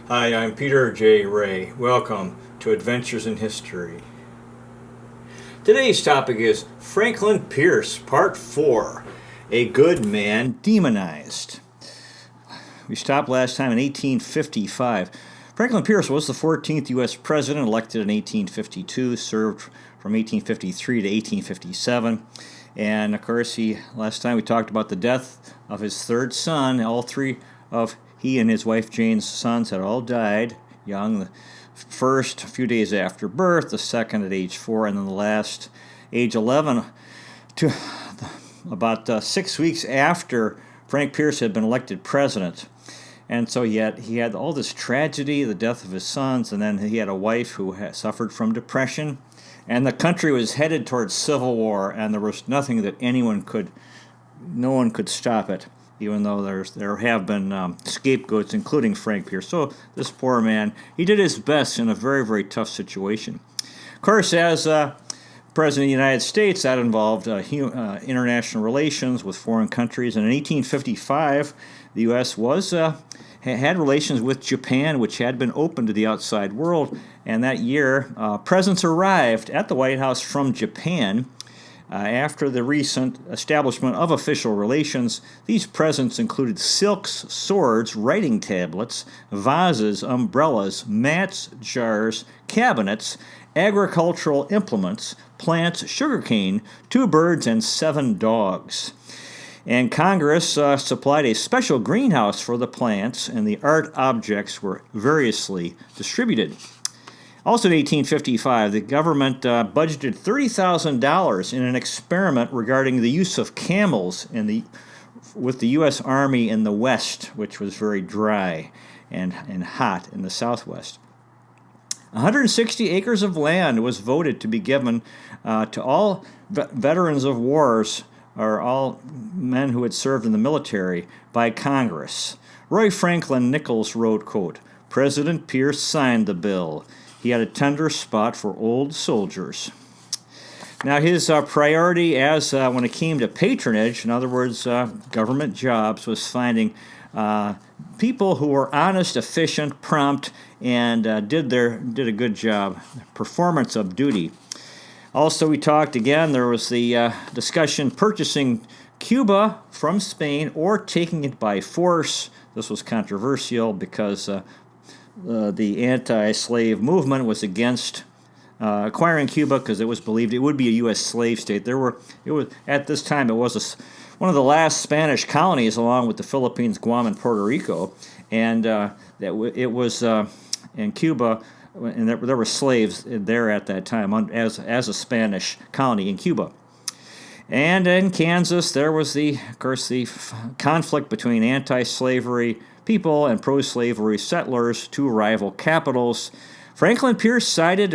Hi, I'm Peter J. Ray. Welcome to Adventures in History. Today's topic is Franklin Pierce, Part 4, A Good Man Demonized. We stopped last time in 1855. Franklin Pierce was the 14th U.S. president, elected in 1852, served from 1853 to 1857. And of course, last time we talked about the death of his third son. All three of he and his wife Jane's sons had all died young. The first a few days after birth, the second at age 4, and then the last age 11. To about 6 weeks after Frank Pierce had been elected president. And so he had all this tragedy, the death of his sons, and then he had a wife who had suffered from depression. And the country was headed towards civil war, and there was nothing that no one could stop it, even though there have been scapegoats, including Frank Pierce. So this poor man, he did his best in a very, very tough situation. Of course, as President of the United States, that involved international relations with foreign countries. And in 1855, the U.S. had relations with Japan, which had been open to the outside world. And that year, presents arrived at the White House from Japan. After the recent establishment of official relations, these presents included silks, swords, writing tablets, vases, umbrellas, mats, jars, cabinets, agricultural implements, plants, sugarcane, 2 birds, and 7 dogs. And Congress supplied a special greenhouse for the plants, and the art objects were variously distributed. Also in 1855, the government budgeted $30,000 in an experiment regarding the use of camels with the U.S. Army in the West, which was very dry and hot in the Southwest. 160 acres of land was voted to be given to all veterans of wars, or all men who had served in the military, by Congress. Roy Franklin Nichols wrote, quote, "President Pierce signed the bill. He had a tender spot for old soldiers." Now, his priority when it came to patronage, in other words, government jobs, was finding people who were honest, efficient, prompt, and did a good job, performance of duty. Also, we talked again, there was the discussion purchasing Cuba from Spain or taking it by force. This was controversial because the anti-slave movement was against acquiring Cuba because it was believed it would be a U.S. slave state. At this time it was one of the last Spanish colonies, along with the Philippines, Guam, and Puerto Rico, and it was in Cuba, and there were slaves there at that time as a Spanish colony in Cuba. And in Kansas, there was the conflict between anti-slavery people and pro-slavery settlers, 2 rival capitals. Franklin Pierce sided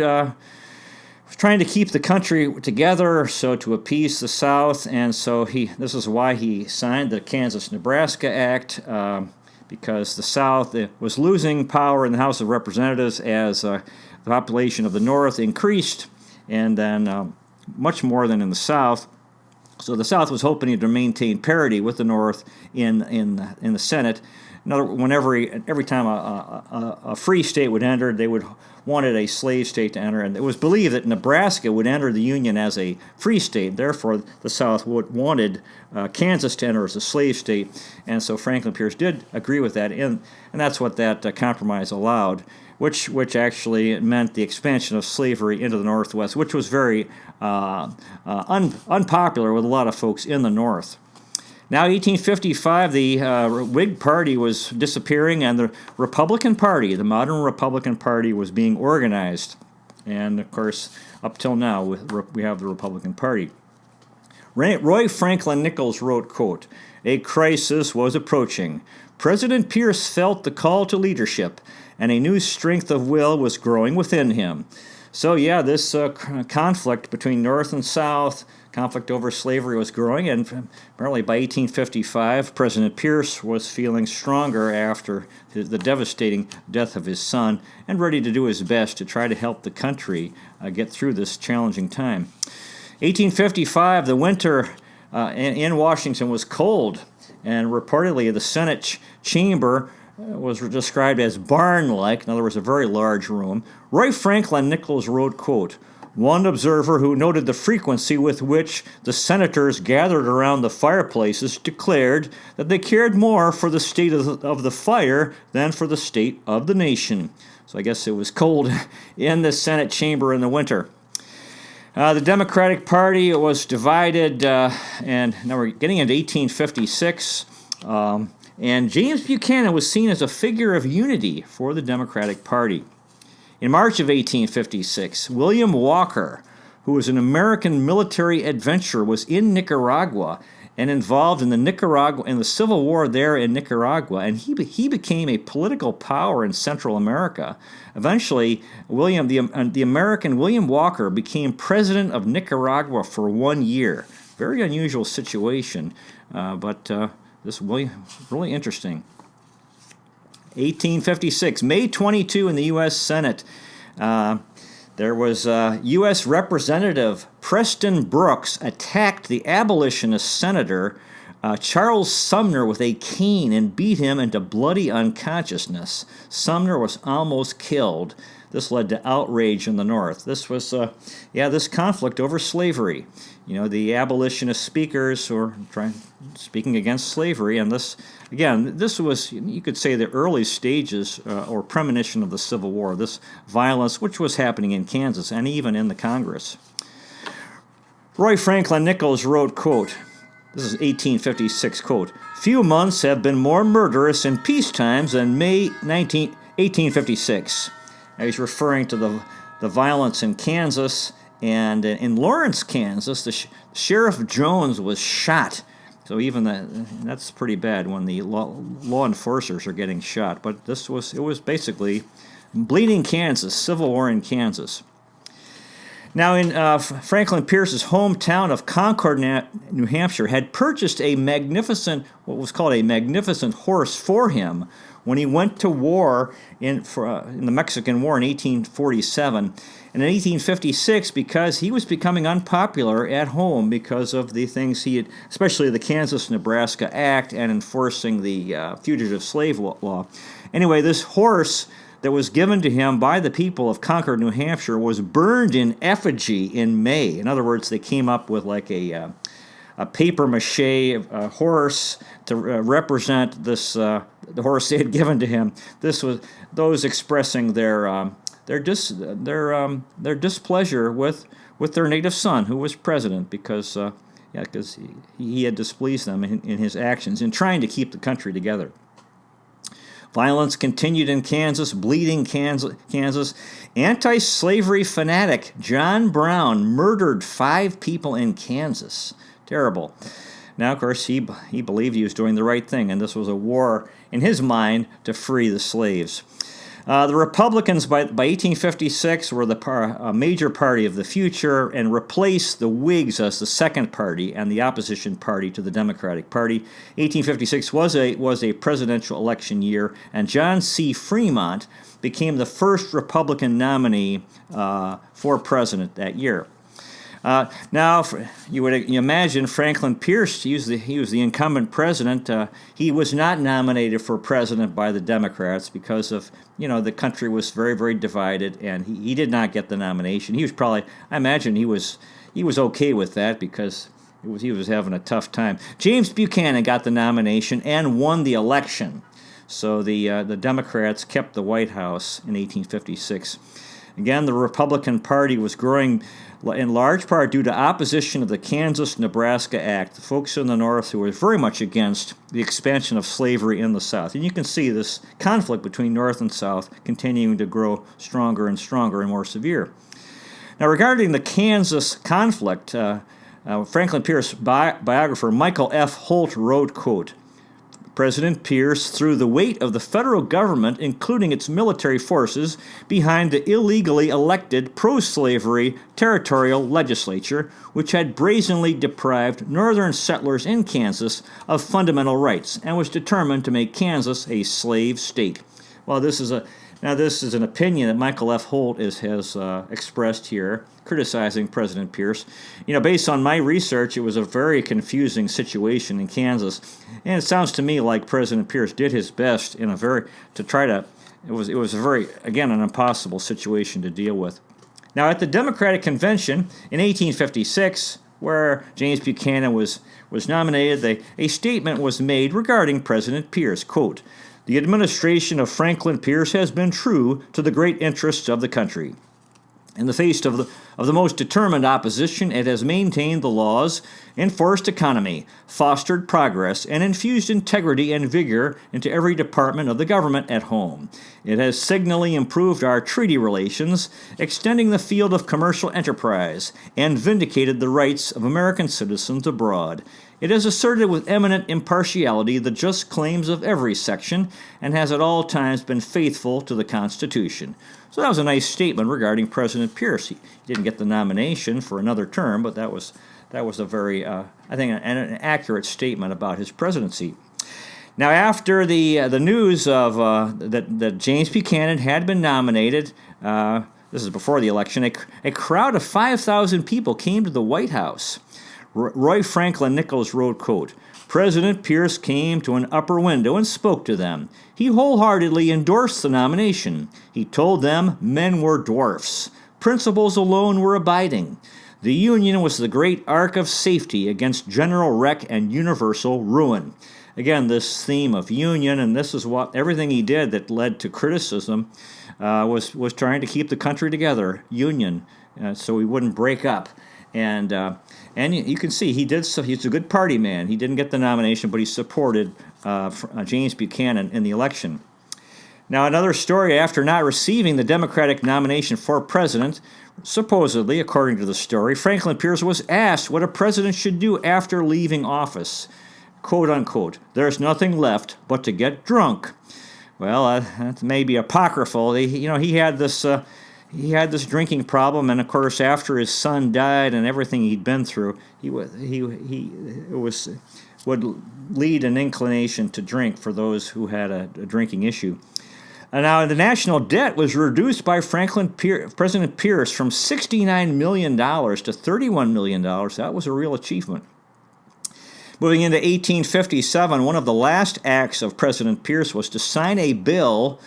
trying to keep the country together, so to appease the South, and so this is why he signed the Kansas-Nebraska Act, because the South was losing power in the House of Representatives as the population of the North increased, and then much more than in the South. So the South was hoping to maintain parity with the North in the Senate. Every time a free state would enter, they wanted a slave state to enter, and it was believed that Nebraska would enter the Union as a free state. Therefore, the South wanted Kansas to enter as a slave state, and so Franklin Pierce did agree with that, and that's what that compromise allowed, which actually meant the expansion of slavery into the Northwest, which was very unpopular with a lot of folks in the North. Now, 1855, the Whig Party was disappearing, and the Republican Party, the modern Republican Party, was being organized. And, of course, up till now, we have the Republican Party. Roy Franklin Nichols wrote, quote, "A crisis was approaching. President Pierce felt the call to leadership, and a new strength of will was growing within him." So, this conflict between North and South, conflict over slavery, was growing, and apparently by 1855, President Pierce was feeling stronger after the devastating death of his son and ready to do his best to try to help the country get through this challenging time. 1855, the winter in Washington was cold, and reportedly the Senate chamber was described as barn-like, in other words, a very large room. Roy Franklin Nichols wrote, quote, "One observer who noted the frequency with which the senators gathered around the fireplaces declared that they cared more for the state of the fire than for the state of the nation." So I guess it was cold in the Senate chamber in the winter. The Democratic Party was divided, and now we're getting into 1856. And James Buchanan was seen as a figure of unity for the Democratic Party. In March of 1856, William Walker, who was an American military adventurer, was in Nicaragua and involved in the Civil War there in Nicaragua, and he became a political power in Central America. Eventually, the American William Walker became president of Nicaragua for 1 year. Very unusual situation, but this is really interesting. 1856, May 22 in the U.S. Senate. There was U.S. Representative Preston Brooks attacked the abolitionist senator Charles Sumner with a cane and beat him into bloody unconsciousness. Sumner was almost killed. This led to outrage in the North. This was, this conflict over slavery. You know, the abolitionist speakers were speaking against slavery, and this was, you could say, the early stages or premonition of the Civil War, this violence which was happening in Kansas and even in the Congress. Roy Franklin Nichols wrote, quote, this is 1856, quote, "Few months have been more murderous in peace times than May 1856. Now he's referring to the violence in Kansas, and in Lawrence, Kansas, the Sheriff Jones was shot. So even that's pretty bad when the law enforcers are getting shot. But it was basically bleeding Kansas, Civil War in Kansas. Now, in Franklin Pierce's hometown of Concord, New Hampshire, had purchased what was called a magnificent horse for him when he went to war in the Mexican War in 1847. And in 1856, because he was becoming unpopular at home because of the things he had, especially the Kansas-Nebraska Act and enforcing the fugitive slave law. Anyway, this horse that was given to him by the people of Concord, New Hampshire, was burned in effigy in May. In other words, they came up with like a papier-mâché horse to represent this the horse they had given to him. This was those expressing their displeasure with their native son, who was president, because he had displeased them in his actions in trying to keep the country together. Violence continued in Kansas, bleeding Kansas. Anti-slavery fanatic John Brown murdered 5 people in Kansas. Terrible. Now, of course, he believed he was doing the right thing, and this was a war, in his mind, to free the slaves. The Republicans, by 1856, were a major party of the future and replaced the Whigs as the second party and the opposition party to the Democratic Party. 1856 was a presidential election year, and John C. Fremont became the first Republican nominee for president that year. Now, you imagine Franklin Pierce, he was the incumbent president. He was not nominated for president by the Democrats because of, the country was very, very divided, and he did not get the nomination. He was I imagine he was okay with that because he was having a tough time. James Buchanan got the nomination and won the election. So the Democrats kept the White House in 1856. Again, the Republican Party was growing in large part due to opposition of the Kansas-Nebraska Act, the folks in the North who were very much against the expansion of slavery in the South. And you can see this conflict between North and South continuing to grow stronger and stronger and more severe. Now, regarding the Kansas conflict, Franklin Pierce biographer Michael F. Holt wrote, quote, "President Pierce threw the weight of the federal government, including its military forces, behind the illegally elected pro-slavery territorial legislature, which had brazenly deprived northern settlers in Kansas of fundamental rights and was determined to make Kansas a slave state." Well, this is Now, this is an opinion that Michael F. Holt has expressed here, criticizing President Pierce. Based on my research, it was a very confusing situation in Kansas, and it sounds to me like President Pierce did his best It was a very, again, an impossible situation to deal with. Now, at the Democratic Convention in 1856, where James Buchanan was nominated, a statement was made regarding President Pierce. Quote, "The administration of Franklin Pierce has been true to the great interests of the country. In the face of the most determined opposition, it has maintained the laws, enforced economy, fostered progress, and infused integrity and vigor into every department of the government at home. It has signally improved our treaty relations, extending the field of commercial enterprise, and vindicated the rights of American citizens abroad. It has asserted with eminent impartiality the just claims of every section, and has at all times been faithful to the Constitution." So that was a nice statement regarding President Pierce. He didn't get the nomination for another term, but that was a very, I think, an accurate statement about his presidency. Now, after the news of that James Buchanan had been nominated, this is before the election, a crowd of 5,000 people came to the White House. Roy Franklin Nichols wrote, quote, "President Pierce came to an upper window and spoke to them. He wholeheartedly endorsed the nomination. He told them men were dwarfs. Principles alone were abiding. The Union was the great ark of safety against general wreck and universal ruin." Again, this theme of union, and this is what everything he did that led to criticism, was trying to keep the country together, union, so we wouldn't break up. And you can see he did. So he's a good party man. He didn't get the nomination, but he supported James Buchanan in the election. Now, another story: after not receiving the Democratic nomination for president, supposedly, according to the story, Franklin Pierce was asked what a president should do after leaving office. "Quote unquote, there's nothing left but to get drunk." Well, that may be apocryphal. He had this. He had this drinking problem, and of course, after his son died and everything he'd been through, it would lead an inclination to drink for those who had a drinking issue. And now, the national debt was reduced by President Pierce from $69 million to $31 million. That was a real achievement. Moving into 1857, one of the last acts of President Pierce was to sign a bill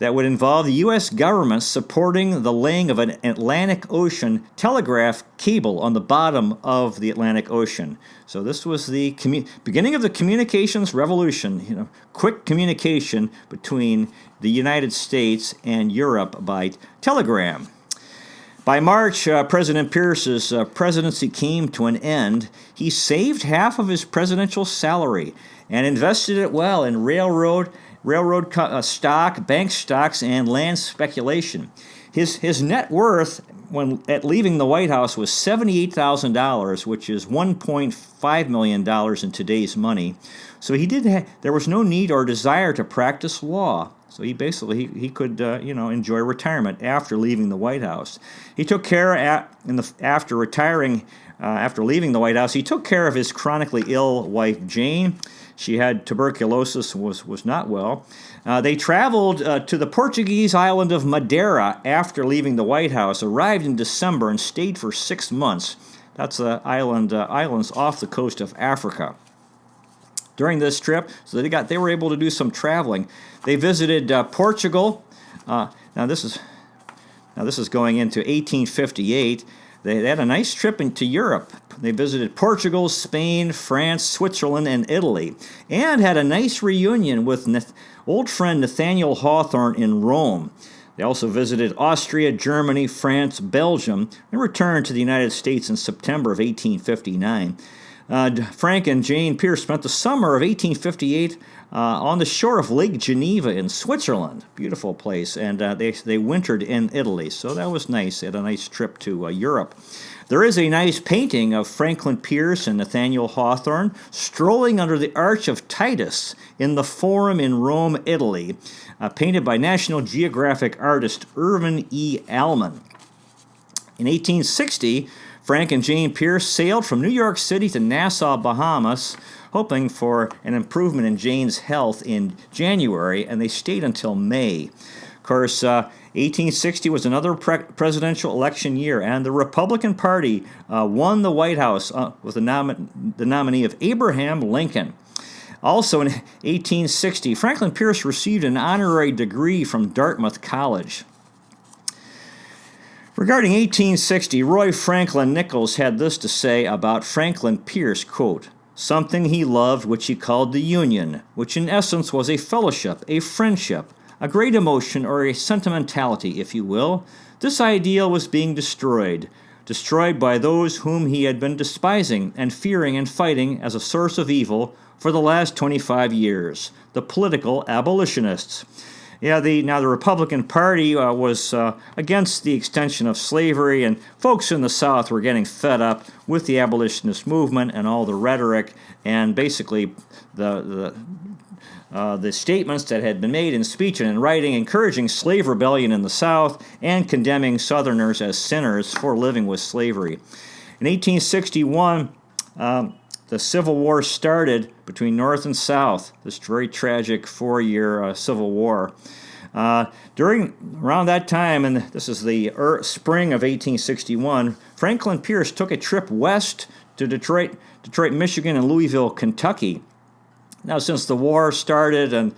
that would involve the U.S. government supporting the laying of an Atlantic Ocean telegraph cable on the bottom of the Atlantic Ocean. So this was the beginning of the communications revolution, quick communication between the United States and Europe by telegram. By March, President Pierce's presidency came to an end. He saved half of his presidential salary and invested it well in railroad stock, bank stocks, and land speculation. His net worth when at leaving the White House was $78,000, which is $1.5 million in today's money. So there was no need or desire to practice law. So he could enjoy retirement after leaving the White House. He took care after leaving the White House. He took care of his chronically ill wife Jane. She had tuberculosis, was not well. They traveled to the Portuguese island of Madeira after leaving the White House, arrived in December, and stayed for 6 months. That's the islands off the coast of Africa. During this trip, so they were able to do some traveling. They visited Portugal. Now this is going into 1858. They had a nice trip into Europe. They visited Portugal, Spain, France, Switzerland, and Italy, and had a nice reunion with old friend Nathaniel Hawthorne in Rome. They also visited Austria, Germany, France, Belgium, and returned to the United States in September of 1859. Frank and Jane Pierce spent the summer of 1858 on the shore of Lake Geneva in Switzerland. Beautiful place. And they wintered in Italy. So that was nice. They had a nice trip to Europe. There is a nice painting of Franklin Pierce and Nathaniel Hawthorne strolling under the Arch of Titus in the Forum in Rome, Italy, painted by National Geographic artist Irvin E. Alman. In 1860, Frank and Jane Pierce sailed from New York City to Nassau, Bahamas, hoping for an improvement in Jane's health in January, and they stayed until May. course, 1860 was another presidential election year, and the Republican Party won the White House with the nominee of Abraham Lincoln. Also in 1860, Franklin Pierce received an honorary degree from Dartmouth College. Regarding 1860, Roy Franklin Nichols had this to say about Franklin Pierce, quote, "Something he loved which he called the Union, which in essence was a fellowship, a friendship, a great emotion, or a sentimentality, if you will. This ideal was being destroyed by those whom he had been despising and fearing and fighting as a source of evil for the last 25 years, the political abolitionists." Yeah, the Republican Party was against the extension of slavery, and folks in the South were getting fed up with the abolitionist movement and all the rhetoric and basically the statements that had been made in speech and in writing encouraging slave rebellion in the South and condemning Southerners as sinners for living with slavery. In 1861, the Civil War started between North and South, this very tragic 4-year Civil War. Around that time, and this is the spring of 1861, Franklin Pierce took a trip west to Detroit, Michigan, and Louisville, Kentucky. Now, since the war started, and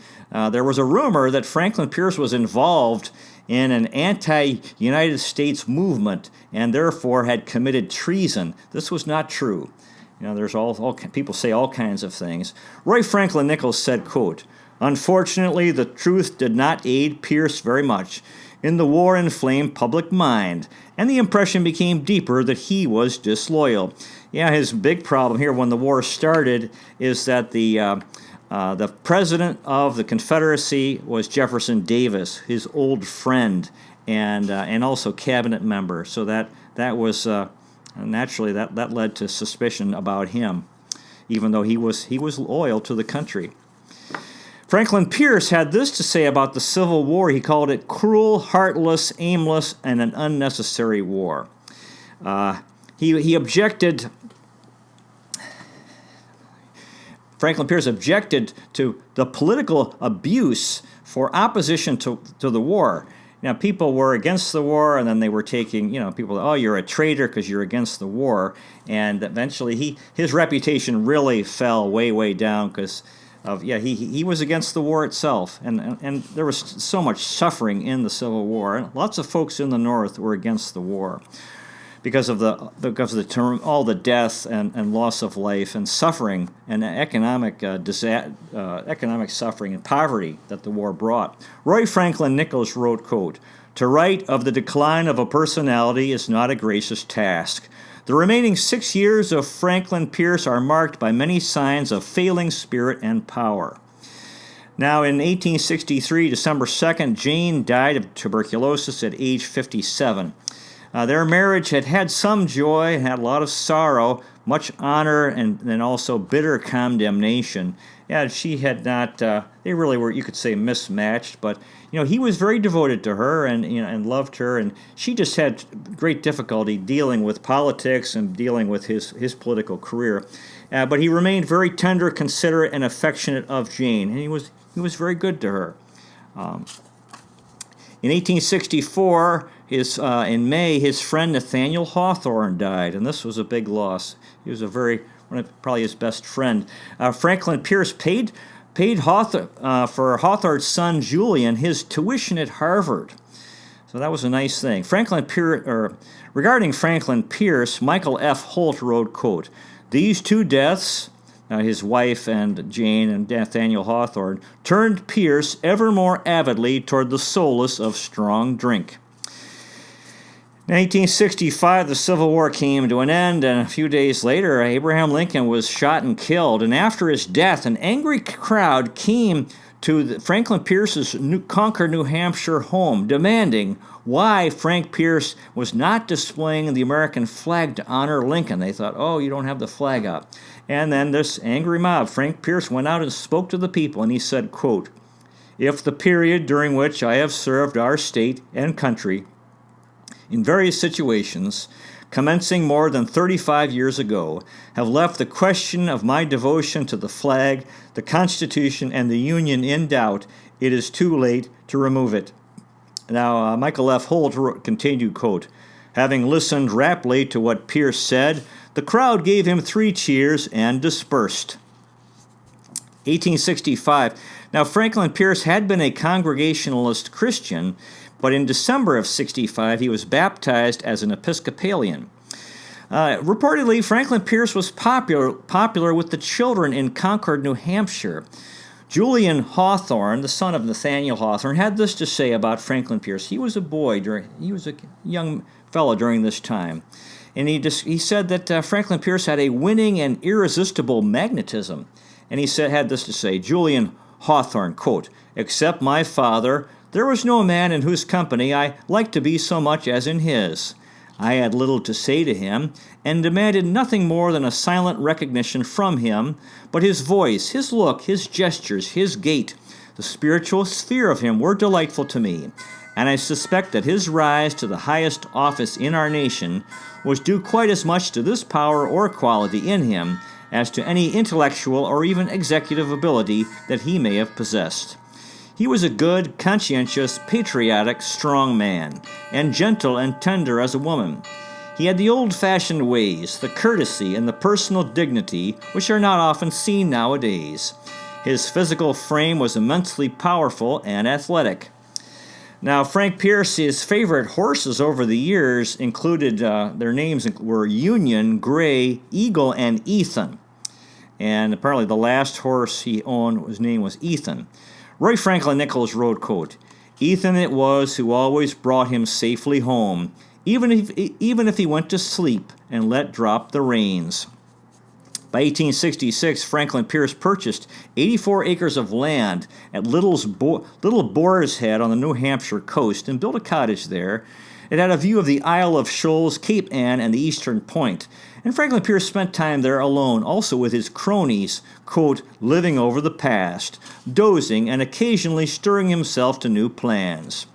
there was a rumor that Franklin Pierce was involved in an anti-United States movement and therefore had committed treason. This was not true. There's all people say all kinds of things. Roy Franklin Nichols said, quote, "Unfortunately, the truth did not aid Pierce very much in the war-inflamed public mind, and the impression became deeper that he was disloyal." Yeah, his big problem here when the war started is that the president of the Confederacy was Jefferson Davis, his old friend, and also cabinet member. So that was naturally that led to suspicion about him, even though he was loyal to the country. Franklin Pierce had this to say about the Civil War. He called it cruel, heartless, aimless, and an unnecessary war. He objected. Franklin Pierce objected to the political abuse for opposition to the war. People were against the war, and then they were taking, people, oh, you're a traitor because you're against the war. And eventually his reputation really fell way, way down because he was against the war itself. And there was so much suffering in the Civil War. Lots of folks in the North were against the war because of all the death and loss of life and suffering and economic suffering and poverty that the war brought. Roy Franklin Nichols wrote, quote, "To write of the decline of a personality is not a gracious task. The remaining 6 years of Franklin Pierce are marked by many signs of failing spirit and power." Now, in 1863, December 2nd, Jane died of tuberculosis at age 57. Their marriage had some joy, had a lot of sorrow, much honor, and then also bitter condemnation. Yeah, she had not, they really were, you could say, mismatched, but, he was very devoted to her and loved her, and she just had great difficulty dealing with politics and dealing with his political career. But he remained very tender, considerate, and affectionate of Jane, and he was very good to her. In 1864, in May, his friend Nathaniel Hawthorne died, and this was a big loss. He was probably his best friend. Franklin Pierce paid for Hawthorne's son Julian his tuition at Harvard, so that was a nice thing. Regarding Franklin Pierce, Michael F. Holt wrote, quote, "These two deaths," his wife and Jane and Nathaniel Hawthorne, "turned Pierce ever more avidly toward the solace of strong drink." In 1865, the Civil War came to an end, and a few days later, Abraham Lincoln was shot and killed. And after his death, an angry crowd came to Franklin Pierce's Concord, New Hampshire home, demanding why Frank Pierce was not displaying the American flag to honor Lincoln. They thought, oh, you don't have the flag up. And then this angry mob, Frank Pierce, went out and spoke to the people, and he said, quote, "If the period during which I have served our state and country in various situations, commencing more than 35 years ago, have left the question of my devotion to the flag, the Constitution, and the Union in doubt, it is too late to remove it. Now, Michael F. Holt continued, quote, "Having listened raptly to what Pierce said, the crowd gave him 3 cheers and dispersed." 1865. Now, Franklin Pierce had been a Congregationalist Christian, but in December of 65, he was baptized as an Episcopalian. Reportedly, Franklin Pierce was popular with the children in Concord, New Hampshire. Julian Hawthorne, the son of Nathaniel Hawthorne, had this to say about Franklin Pierce. He was a young fellow during this time. And he said that Franklin Pierce had a winning and irresistible magnetism. And had this to say, Julian Hawthorne, quote, "Except my father, there was no man in whose company I liked to be so much as in his. I had little to say to him, and demanded nothing more than a silent recognition from him, but his voice, his look, his gestures, his gait, the spiritual sphere of him were delightful to me, and I suspect that his rise to the highest office in our nation was due quite as much to this power or quality in him as to any intellectual or even executive ability that he may have possessed. He was a good, conscientious, patriotic, strong man, and gentle and tender as a woman. He had the old-fashioned ways, the courtesy, and the personal dignity which are not often seen nowadays. His physical frame was immensely powerful and athletic." Now, Frank Pierce's favorite horses over the years included, their names were Union, Gray, Eagle, and Ethan. And apparently the last horse he owned, his name was Ethan. Roy Franklin Nichols wrote, quote, "Ethan it was who always brought him safely home, even if he went to sleep and let drop the reins." By 1866, Franklin Pierce purchased 84 acres of land at Little Boar's Head on the New Hampshire coast and built a cottage there. It had a view of the Isle of Shoals, Cape Ann, and the Eastern Point. And Franklin Pierce spent time there alone, also with his cronies, quote, "living over the past, dozing and occasionally stirring himself to new plans."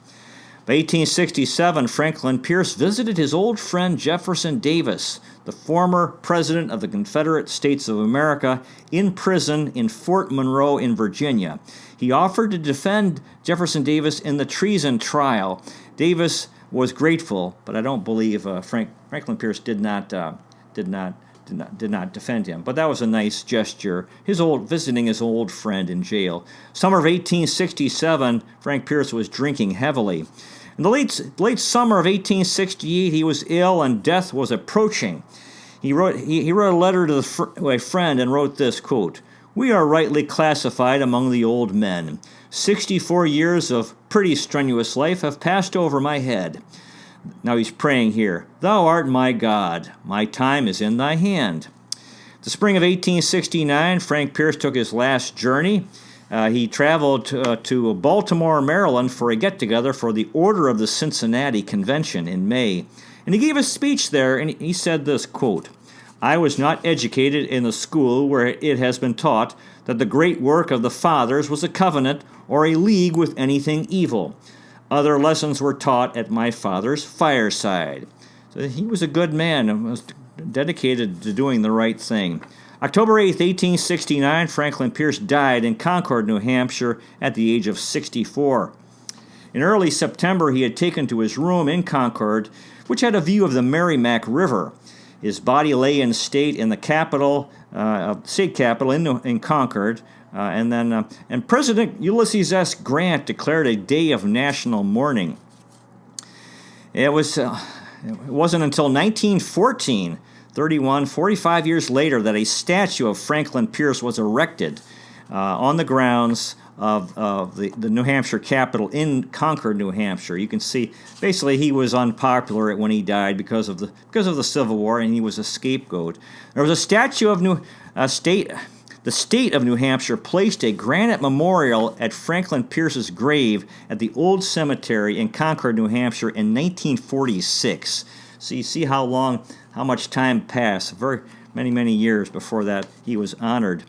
By 1867, Franklin Pierce visited his old friend Jefferson Davis, the former president of the Confederate States of America, in prison in Fort Monroe in Virginia. He offered to defend Jefferson Davis in the treason trial. Davis was grateful, but I don't believe Franklin Pierce did not defend him. But that was a nice gesture. Visiting his old friend in jail. Summer of 1867, Frank Pierce was drinking heavily. In the late summer of 1868, he was ill and death was approaching. He wrote a letter to a friend and wrote this, quote, "We are rightly classified among the old men. 64 years of pretty strenuous life have passed over my head." Now he's praying here, "Thou art my God. My time is in thy hand." The spring of 1869, Frank Pierce took his last journey. He traveled to Baltimore, Maryland for a get-together for the Order of the Cincinnati Convention in May. And he gave a speech there, and he said this, quote, "I was not educated in the school where it has been taught that the great work of the fathers was a covenant or a league with anything evil. Other lessons were taught at my father's fireside." So he was a good man and was dedicated to doing the right thing. October 8th, 1869, Franklin Pierce died in Concord, New Hampshire, at the age of 64. In early September, he had taken to his room in Concord, which had a view of the Merrimack River. His body lay in state in the state capitol in Concord. And President Ulysses S. Grant declared a day of national mourning. It wasn't until 1914, 45 years later, that a statue of Franklin Pierce was erected on the grounds of the New Hampshire Capitol in Concord, New Hampshire. You can see, basically, he was unpopular when he died because of the Civil War, and he was a scapegoat. There was a statue of the state of New Hampshire placed a granite memorial at Franklin Pierce's grave at the Old Cemetery in Concord, New Hampshire in 1946. So you see how much time passed, very many years before that he was honored.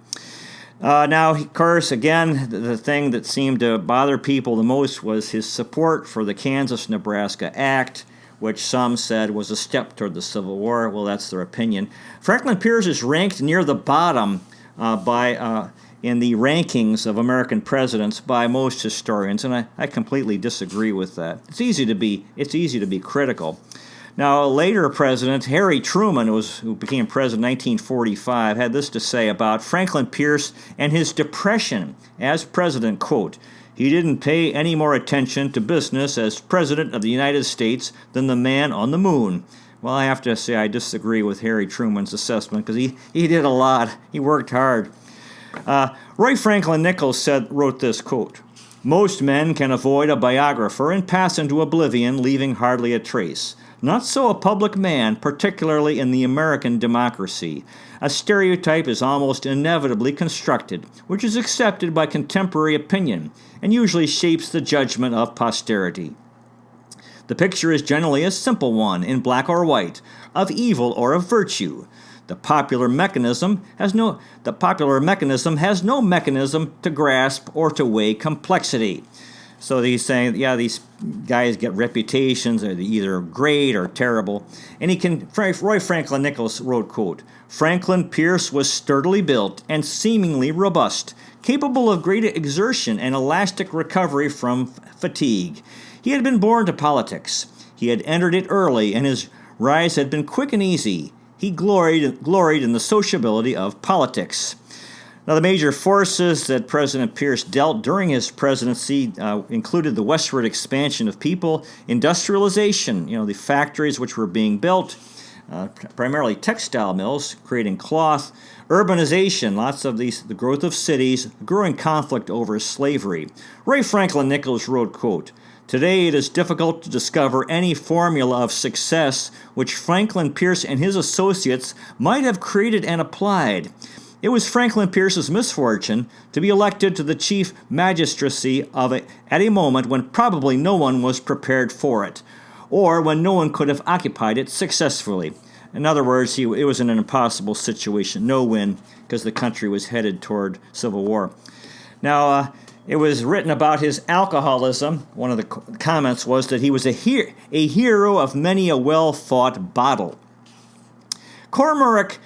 Now, of course, again, the thing that seemed to bother people the most was his support for the Kansas-Nebraska Act, which some said was a step toward the Civil War. Well, that's their opinion. Franklin Pierce is ranked near the bottom in the rankings of American presidents by most historians, and I completely disagree with that. It's easy to be critical. Now, a later president, Harry Truman, who became president in 1945, had this to say about Franklin Pierce and his depression as president, quote, "He didn't pay any more attention to business as president of the United States than the man on the moon." Well, I have to say I disagree with Harry Truman's assessment because he did a lot. He worked hard. Roy Franklin Nichols wrote this, quote, "Most men can avoid a biographer and pass into oblivion, leaving hardly a trace. Not so a public man, particularly in the American democracy. A stereotype is almost inevitably constructed, which is accepted by contemporary opinion, and usually shapes the judgment of posterity. The picture is generally a simple one, in black or white, of evil or of virtue. The popular mechanism has no mechanism to grasp or to weigh complexity." So he's saying, these guys get reputations, they're either great or terrible. And Roy Franklin Nichols wrote, quote, "Franklin Pierce was sturdily built and seemingly robust, capable of great exertion and elastic recovery from fatigue. He had been born to politics. He had entered it early, and his rise had been quick and easy. He gloried in the sociability of politics." Now, the major forces that President Pierce dealt during his presidency included the westward expansion of people, industrialization, the factories which were being built, primarily textile mills, creating cloth, urbanization, the growth of cities, growing conflict over slavery. Roy Franklin Nichols wrote, quote, "Today it is difficult to discover any formula of success which Franklin Pierce and his associates might have created and applied. It was Franklin Pierce's misfortune to be elected to the chief magistracy at a moment when probably no one was prepared for it, or when no one could have occupied it successfully." In other words, it was an impossible situation, no win, because the country was headed toward civil war. Now, it was written about his alcoholism. One of the comments was that he was a hero of many a well-fought battle. Cormac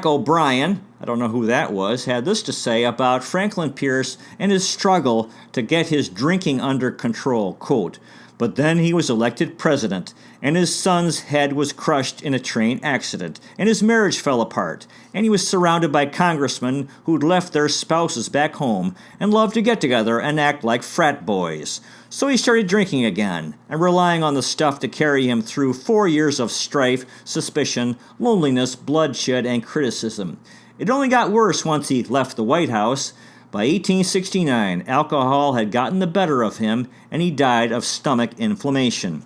O'Brien, I don't know who that was, had this to say about Franklin Pierce and his struggle to get his drinking under control, quote, "But then he was elected president, and his son's head was crushed in a train accident, and his marriage fell apart, and he was surrounded by congressmen who'd left their spouses back home and loved to get together and act like frat boys. So he started drinking again, and relying on the stuff to carry him through 4 years of strife, suspicion, loneliness, bloodshed, and criticism. It only got worse once he left the White House. By 1869, alcohol had gotten the better of him, and he died of stomach inflammation."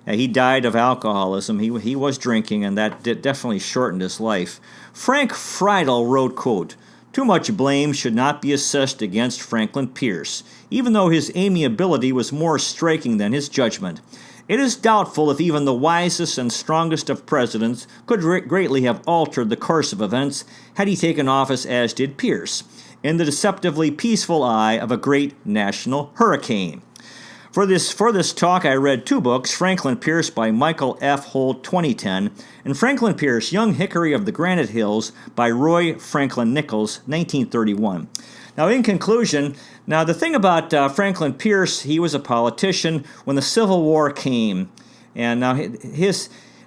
He died of alcoholism. He was drinking, and that definitely shortened his life. Frank Friedel wrote, quote, "Too much blame should not be assessed against Franklin Pierce, even though his amiability was more striking than his judgment. It is doubtful if even the wisest and strongest of presidents could greatly have altered the course of events had he taken office as did Pierce, in the deceptively peaceful eye of a great national hurricane." For this talk, I read 2 books, Franklin Pierce by Michael F. Holt, 2010, and Franklin Pierce, Young Hickory of the Granite Hills by Roy Franklin Nichols, 1931. Now, in conclusion, the thing about Franklin Pierce, he was a politician when the Civil War came, and now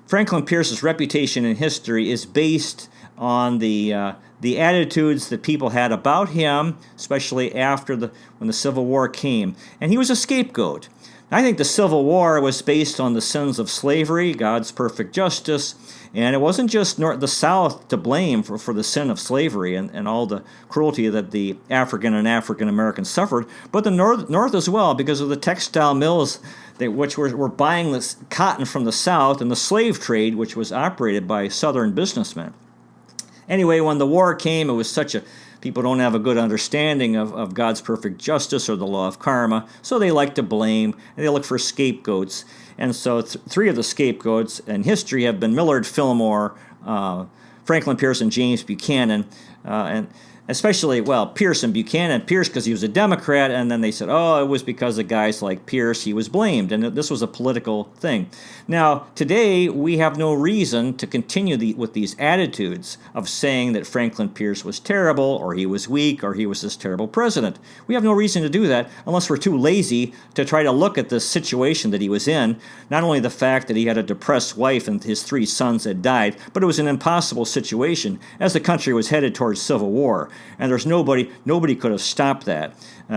Franklin Pierce's reputation in history is based on the attitudes that people had about him, especially when the Civil War came. And he was a scapegoat. I think the Civil War was based on the sins of slavery, God's perfect justice, and it wasn't just the South to blame for the sin of slavery and all the cruelty that the African Americans suffered, but the North as well, because of the textile mills which were buying this cotton from the South, and the slave trade, which was operated by Southern businessmen. Anyway, when the war came, it was people don't have a good understanding of God's perfect justice or the law of karma, so they like to blame, and they look for scapegoats. And so 3 of the scapegoats in history have been Millard Fillmore, Franklin Pierce, and James Buchanan. And especially, well, Pierce and Buchanan. Pierce because he was a Democrat, and then they said, oh, it was because of guys like Pierce he was blamed, and this was a political thing. Now, today, we have no reason to continue with these attitudes of saying that Franklin Pierce was terrible, or he was weak, or he was this terrible president. We have no reason to do that unless we're too lazy to try to look at the situation that he was in, not only the fact that he had a depressed wife and his 3 sons had died, but it was an impossible situation as the country was headed towards civil war. And there's nobody could have stopped that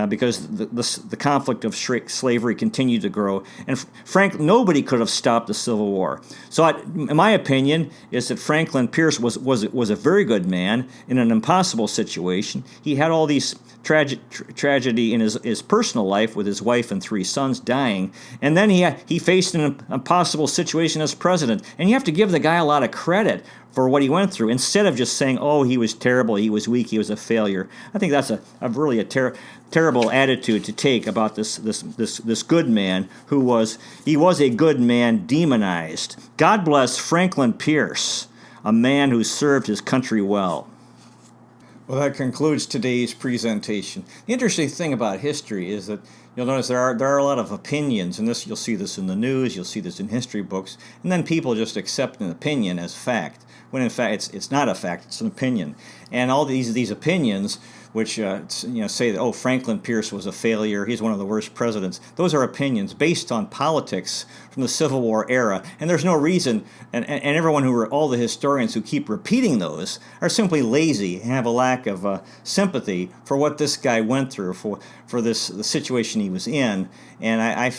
because the conflict of slavery continued to grow. And nobody could have stopped the Civil War. So, in my opinion, is that Franklin Pierce was a very good man in an impossible situation. He had all these tragedy in his personal life with his wife and 3 sons dying, and then he faced an impossible situation as president. And you have to give the guy a lot of credit for what he went through, instead of just saying, oh, he was terrible, he was weak, he was a failure. I think that's a really terrible attitude to take about this good man who was a good man demonized. God bless Franklin Pierce, a man who served his country well. Well, that concludes today's presentation. The interesting thing about history is that you'll notice there are a lot of opinions, and you'll see this in the news, you'll see this in history books, and then people just accept an opinion as fact, when in fact it's not a fact, it's an opinion. And all these opinions, which say that, oh, Franklin Pierce was a failure, he's one of the worst presidents, those are opinions based on politics from the Civil War era, and there's no reason, and everyone all the historians who keep repeating those are simply lazy and have a lack of sympathy for what this guy went through, for the situation he was in, and I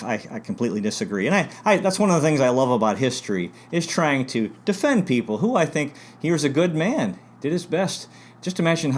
completely disagree. And that's one of the things I love about history, is trying to defend people who I think he was a good man, did his best. Just imagine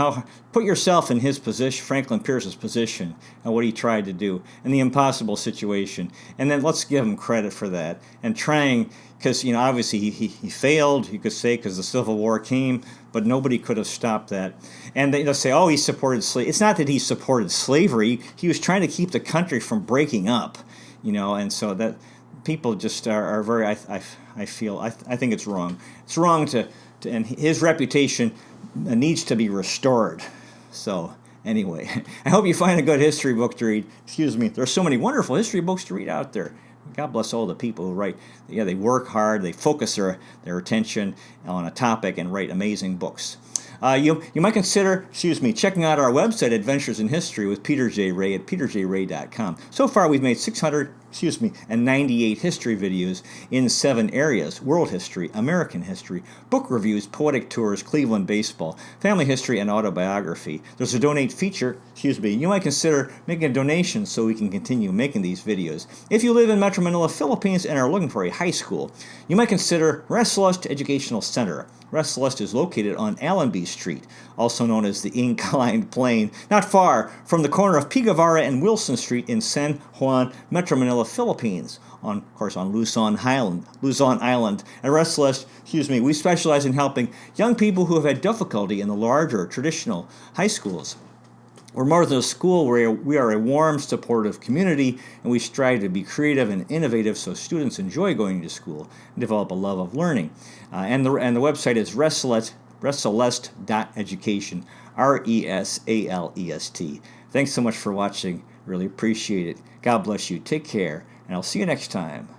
put yourself in his position, Franklin Pierce's position, and what he tried to do, and the impossible situation. And then let's give him credit for that. And trying, because obviously he failed, you could say, because the Civil War came, but nobody could have stopped that. And they'll say, oh, he supported slavery. It's not that he supported slavery. He was trying to keep the country from breaking up, and so that people just are very, I think it's wrong. It's wrong to and his reputation needs to be restored. So anyway, I hope you find a good history book to read. Excuse me. There's so many wonderful history books to read out there. God bless all the people who write. Yeah, they work hard. They focus their attention on a topic and write amazing books. You might consider, checking out our website, Adventures in History with Peter J. Ray at peterjray.com. So far, we've made 698 history videos in 7 areas: world history, American history, book reviews, poetic tours, Cleveland baseball, family history, and autobiography. There's a donate feature. You might consider making a donation so we can continue making these videos. If you live in Metro Manila, Philippines, and are looking for a high school, you might consider Restlust Educational Center. Restlust is located on Allenby Street, also known as the Inclined Plane, not far from the corner of P. Guevara and Wilson Street in San Juan, Metro Manila, Philippines, on Luzon Island. At Restlust, we specialize in helping young people who have had difficulty in the larger traditional high schools. We're more than a school. We are a warm, supportive community, and we strive to be creative and innovative so students enjoy going to school and develop a love of learning. And the website is ressalest.education, RESALEST. Thanks so much for watching. Really appreciate it. God bless you. Take care, and I'll see you next time.